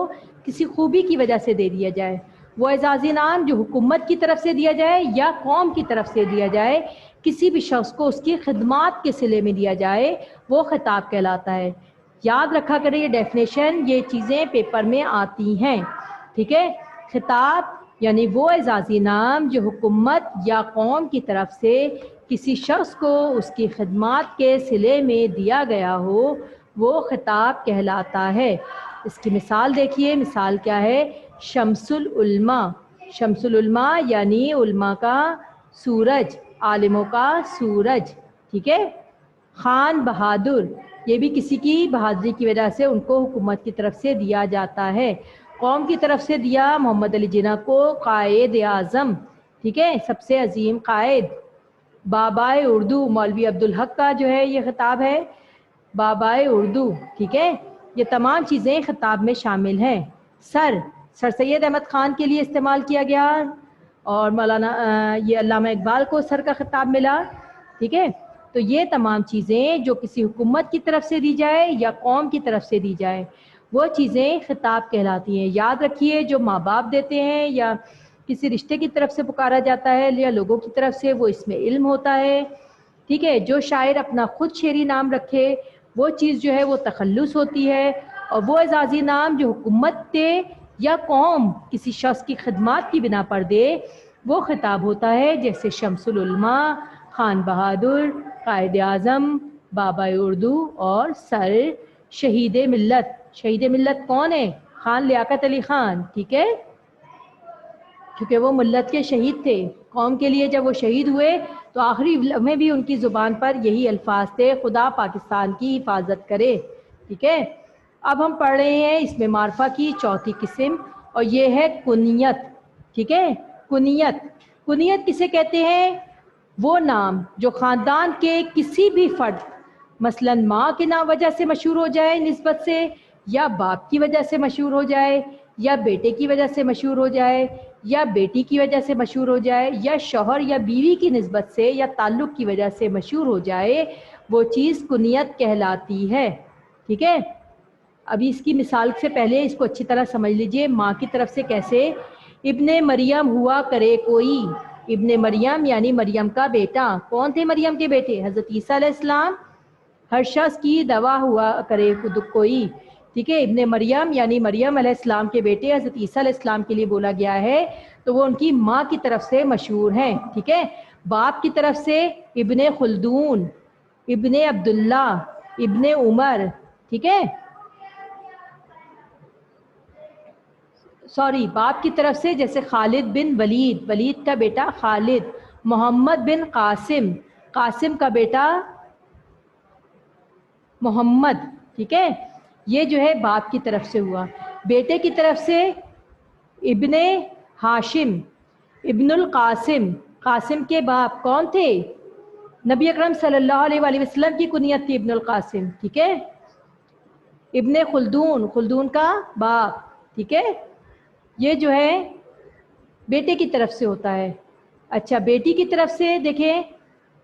کسی خوبی کی وجہ سے دے دیا جائے. وہ اعزازی نام جو حکومت کی طرف سے دیا جائے یا قوم کی طرف سے دیا جائے, کسی بھی شخص کو اس کی خدمات کے صلے میں دیا جائے, وہ خطاب کہلاتا ہے. یاد رکھا کریں یہ ڈیفینیشن, یہ چیزیں پیپر میں آتی ہیں. ٹھیک ہے. خطاب یعنی وہ اعزازی نام جو حکومت یا قوم کی طرف سے کسی شخص کو اس کی خدمات کے صلے میں دیا گیا ہو, وہ خطاب کہلاتا ہے. اس کی مثال دیکھیے, مثال کیا ہے؟ شمس العلماء. شمس العلماء یعنی علماء کا سورج, عالموں کا سورج. ٹھیک ہے. خان بہادر, یہ بھی کسی کی بہادری کی وجہ سے ان کو حکومت کی طرف سے دیا جاتا ہے. قوم کی طرف سے دیا محمد علی جناح کو قائد اعظم. ٹھیک ہے, سب سے عظیم قائد. بابائے اردو, مولوی عبدالحق کا جو ہے یہ خطاب ہے, بابائے اردو. ٹھیک ہے. یہ تمام چیزیں خطاب میں شامل ہیں. سر سید احمد خان کے لیے استعمال کیا گیا, اور مولانا یہ علامہ اقبال کو سر کا خطاب ملا. ٹھیک ہے. تو یہ تمام چیزیں جو کسی حکومت کی طرف سے دی جائے یا قوم کی طرف سے دی جائے, وہ چیزیں خطاب کہلاتی ہیں. یاد رکھیے, جو ماں باپ دیتے ہیں یا کسی رشتے کی طرف سے پکارا جاتا ہے یا لوگوں کی طرف سے, وہ اس میں علم ہوتا ہے. ٹھیک ہے. جو شاعر اپنا خود شعری نام رکھے, وہ چیز جو ہے وہ تخلص ہوتی ہے. اور وہ اعزازی نام جو حکومت دے یا قوم کسی شخص کی خدمات کی بنا پر دے, وہ خطاب ہوتا ہے جیسے شمس العلماء، خان بہادر، قائد اعظم، بابا اردو اور سر شہید ملت۔ شہید ملت کون ہے؟ خان لیاقت علی خان، ٹھیک ہے، کیونکہ وہ ملت کے شہید تھے۔ قوم کے لیے جب وہ شہید ہوئے تو آخری لمحے بھی ان کی زبان پر یہی الفاظ تھے، خدا پاکستان کی حفاظت کرے، ٹھیک ہے۔ اب ہم پڑھ رہے ہیں اس میں معرفہ کی چوتھی قسم، اور یہ ہے کنیت، ٹھیک ہے۔ کنیت، کنیت کسے کہتے ہیں؟ وہ نام جو خاندان کے کسی بھی فرد، مثلا ماں کے نام وجہ سے مشہور ہو جائے نسبت سے، یا باپ کی وجہ سے مشہور ہو جائے، یا بیٹے کی وجہ سے مشہور ہو جائے، یا بیٹی کی وجہ سے مشہور ہو جائے، یا شوہر یا بیوی کی نسبت سے یا تعلق کی وجہ سے مشہور ہو جائے، وہ چیز کنیت کہلاتی ہے، ٹھیک ہے۔ ابھی اس کی مثال سے پہلے اس کو اچھی طرح سمجھ لیجئے، ماں کی طرف سے کیسے؟ ابن مریم ہوا کرے کوئی، ابن مریم یعنی مریم کا بیٹا۔ کون تھے مریم کے بیٹے؟ حضرت عیسیٰ علیہ السلام۔ ہر شخص کی دوا ہوا کرے کوئی، ٹھیک ہے۔ ابن مریم یعنی مریم علیہ السلام کے بیٹے حضرت عیسیٰ علیہ السلام کے لیے بولا گیا ہے، تو وہ ان کی ماں کی طرف سے مشہور ہیں، ٹھیک ہے۔ باپ کی طرف سے ابن خلدون، ابن عبداللہ، ابن عمر، ٹھیک ہے۔ باپ کی طرف سے جیسے خالد بن ولید، ولید کا بیٹا خالد، محمد بن قاسم، قاسم کا بیٹا محمد، ٹھیک ہے۔ یہ جو ہے باپ کی طرف سے ہوا۔ بیٹے کی طرف سے ابن ہاشم، ابن القاسم، قاسم کے باپ کون تھے؟ نبی اکرم صلی اللہ علیہ وآلہ وسلم کی کنیت تھی ابن القاسم، ٹھیک ہے۔ ابن خلدون، خلدون کا باپ، ٹھیک ہے۔ یہ جو ہے بیٹے کی طرف سے ہوتا ہے۔ اچھا، بیٹی کی طرف سے دیکھیں،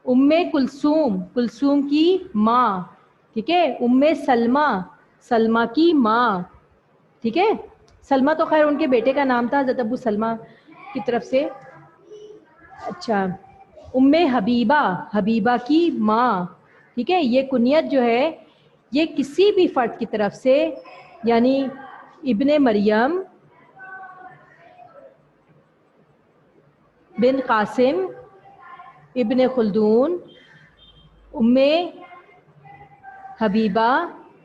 ام کلثوم، کلثوم کی ماں، ٹھیک ہے۔ ام سلمہ، سلمہ کی ماں، ٹھیک ہے۔ سلمہ تو خیر ان کے بیٹے کا نام تھا حضرت ابو سلمہ کی طرف سے۔ اچھا، ام حبیبہ، حبیبہ کی ماں، ٹھیک ہے۔ یہ کنیت جو ہے یہ کسی بھی فرد کی طرف سے، یعنی ابن مریم بن قاسم، ابن خلدون، ام حبیبہ،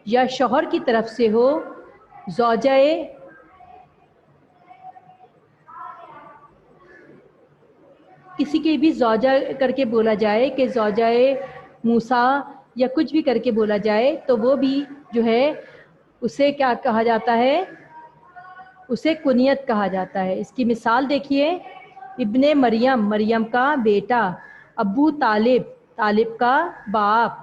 یا شوہر کی طرف سے ہو، زوجہ، کسی کی بھی زوجہ کر کے بولا جائے کہ زوجہ موسیٰ یا کچھ بھی کر کے بولا جائے تو وہ بھی جو ہے اسے کیا کہا جاتا ہے؟ اسے کنیت کہا جاتا ہے۔ اس کی مثال دیکھیے، ابن مریم، مریم کا بیٹا، ابو طالب، طالب کا باپ،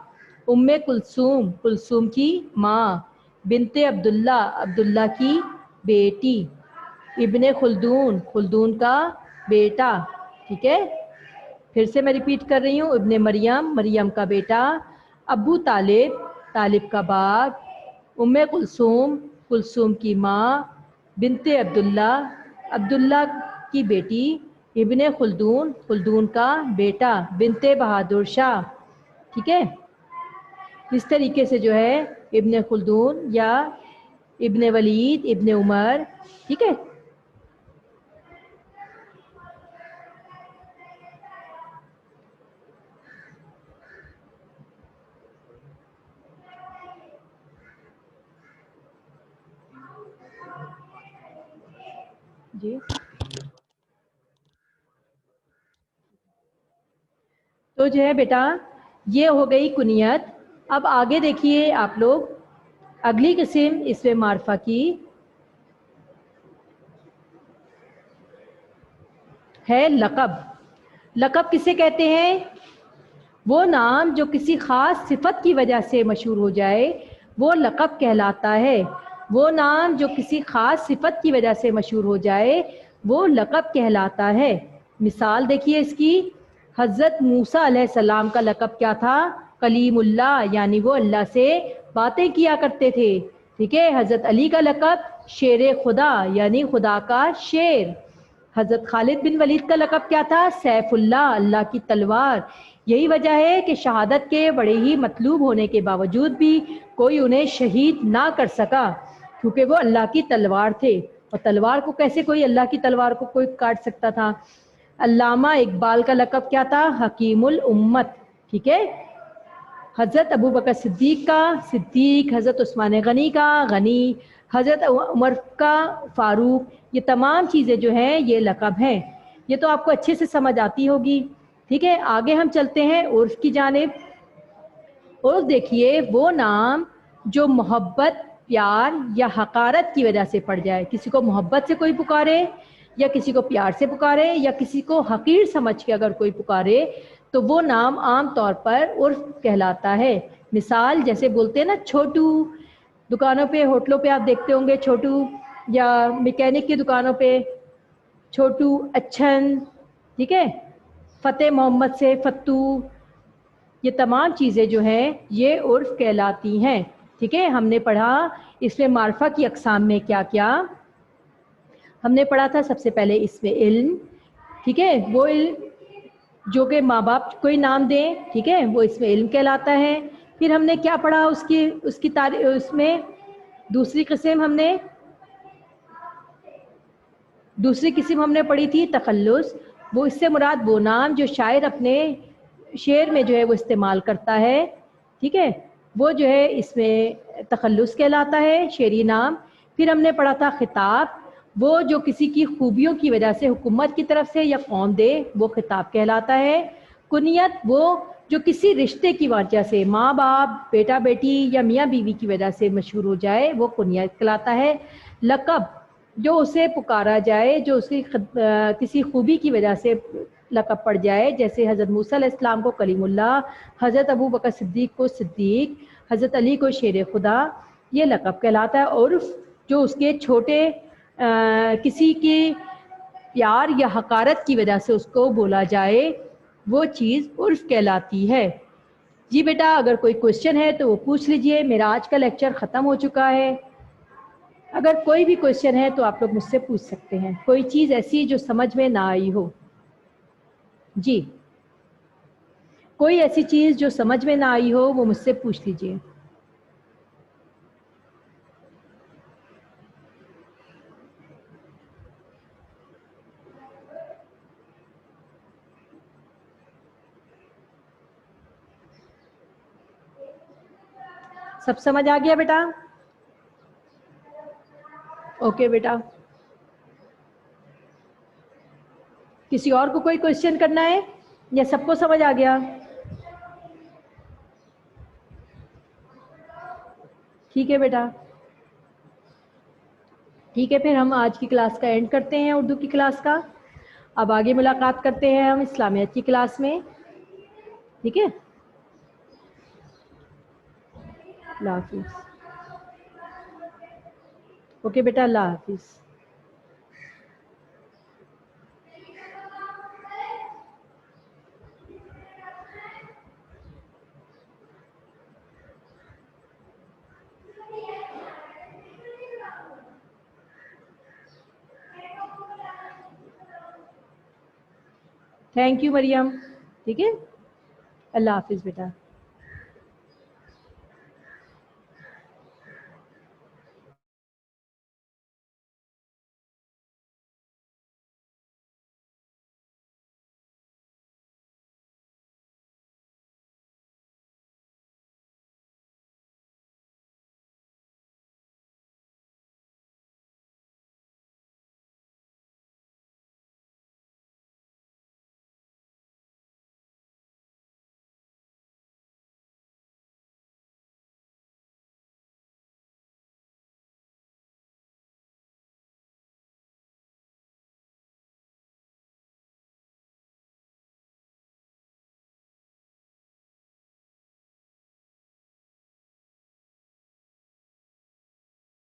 ام کلثوم، کلثوم کی ماں، بنت عبداللہ، عبداللہ کی بیٹی، ابن خلدون، خلدون کا بیٹا، ٹھیک ہے۔ پھر سے میں ریپیٹ کر رہی ہوں، ابن مریم، مریم کا بیٹا، ابو طالب، طالب کا باپ، ام کلثوم، کلثوم کی ماں، بنت عبداللہ، عبداللہ کی بیٹی، ابن خلدون، خلدون کا بیٹا، بنت بہادر شاہ، ٹھیک ہے۔ اس طریقے سے جو ہے ابن خلدون یا ابن ولید، ابن عمر، ٹھیک ہے۔ جی، تو جو ہے بیٹا یہ ہو گئی کنیت۔ اب آگے دیکھیے آپ لوگ، اگلی قسم اسم معرفہ کی ہے لقب۔ لقب کسے کہتے ہیں؟ وہ نام جو کسی خاص صفت کی وجہ سے مشہور ہو جائے وہ لقب کہلاتا ہے۔ وہ نام جو کسی خاص صفت کی وجہ سے مشہور ہو جائے وہ لقب کہلاتا ہے۔ مثال دیکھیے اس کی، حضرت موسیٰ علیہ السلام کا لقب کیا تھا؟ کلیم اللہ، یعنی وہ اللہ سے باتیں کیا کرتے تھے، ٹھیک ہے۔ حضرت علی کا لقب شیر خدا، یعنی خدا کا شیر۔ حضرت خالد بن ولید کا لقب کیا تھا؟ سیف اللہ، اللہ کی تلوار۔ یہی وجہ ہے کہ شہادت کے بڑے ہی مطلوب ہونے کے باوجود بھی کوئی انہیں شہید نہ کر سکا، کیونکہ وہ اللہ کی تلوار تھے، اور تلوار کو کیسے کوئی اللہ کی تلوار کو کوئی کاٹ سکتا تھا؟ علامہ اقبال کا لقب کیا تھا؟ حکیم الامت. ٹھیک ہے. حضرت ابو بکر صدیق کا صدیق، حضرت عثمان غنی کا غنی، حضرت عمر کا فاروق. یہ تمام چیزیں جو ہیں یہ لقب ہیں. یہ تو آپ کو اچھے سے سمجھ آتی ہوگی. ٹھیک ہے. آگے ہم چلتے ہیں عرف کی جانب. عرف دیکھیے وہ نام جو محبت، پیار یا حقارت کی وجہ سے پڑ جائے. کسی کو محبت سے کوئی پکارے یا کسی کو پیار سے پکارے یا کسی کو حقیر سمجھ کے اگر کوئی پکارے تو وہ نام عام طور پر عرف کہلاتا ہے. مثال جیسے بولتے ہیں نا چھوٹو، دکانوں پہ ہوٹلوں پہ آپ دیکھتے ہوں گے چھوٹو، یا میکینک کی دکانوں پہ چھوٹو، اچھن. ٹھیک ہے. فتح محمد سے فتو. یہ تمام چیزیں جو ہیں یہ عرف کہلاتی ہیں. ٹھیک ہے. ہم نے پڑھا اس میں معرفہ کی اقسام میں کیا کیا. ہم نے پڑھا تھا سب سے پہلے اس میں علم. ٹھیک ہے. وہ علم جو کہ ماں باپ کوئی نام دیں. ٹھیک ہے. وہ اس میں علم کہلاتا ہے. پھر ہم نے کیا پڑھا اس کی اس میں دوسری قسم ہم نے پڑھی تھی تخلص. وہ اس سے مراد وہ نام جو شاعر اپنے شعر میں جو ہے وہ استعمال کرتا ہے. ٹھیک ہے. وہ جو ہے اس میں تخلص کہلاتا ہے، شعری نام. پھر ہم نے پڑھا تھا خطاب. وہ جو کسی کی خوبیوں کی وجہ سے حکومت کی طرف سے یا قوم دے وہ خطاب کہلاتا ہے. کنیت وہ جو کسی رشتے کی وجہ سے ماں باپ، بیٹا بیٹی یا میاں بیوی کی وجہ سے مشہور ہو جائے وہ کنیت کہلاتا ہے. لقب جو اسے پکارا جائے، جو اس کی کسی خوبی کی وجہ سے لقب پڑ جائے، جیسے حضرت موسیٰ علیہ السلام کو کلیم اللہ، حضرت ابو بکر صدیق کو صدیق، حضرت علی کو شیر خدا. یہ لقب کہلاتا ہے. عرف جو اس کے چھوٹے کسی کی پیار یا حقارت کی وجہ سے اس کو بولا جائے وہ چیز عرف کہلاتی ہے. جی بیٹا اگر کوئی کوشچن ہے تو وہ پوچھ لیجئے. میرا آج کا لیکچر ختم ہو چکا ہے. اگر کوئی بھی کوشچن ہے تو آپ لوگ مجھ سے پوچھ سکتے ہیں. کوئی چیز ایسی جو سمجھ میں نہ آئی ہو. جی کوئی ایسی چیز جو سمجھ میں نہ آئی ہو وہ مجھ سے پوچھ لیجئے. سب سمجھ آ گیا بیٹا؟ اوکے بیٹا. کسی اور کو کوئی کوشچن کرنا ہے یا سب کو سمجھ آ گیا؟ ٹھیک ہے بیٹا. ٹھیک ہے. پھر ہم آج کی کلاس کا اینڈ کرتے ہیں، اردو کی کلاس کا. اب آگے ملاقات کرتے ہیں ہم اسلامیات کی کلاس میں. ٹھیک ہے. اللہ حافظ. اوکے بیٹا. اللہ حافظ. تھینک یو مریم. ٹھیک ہے. اللہ حافظ بیٹا.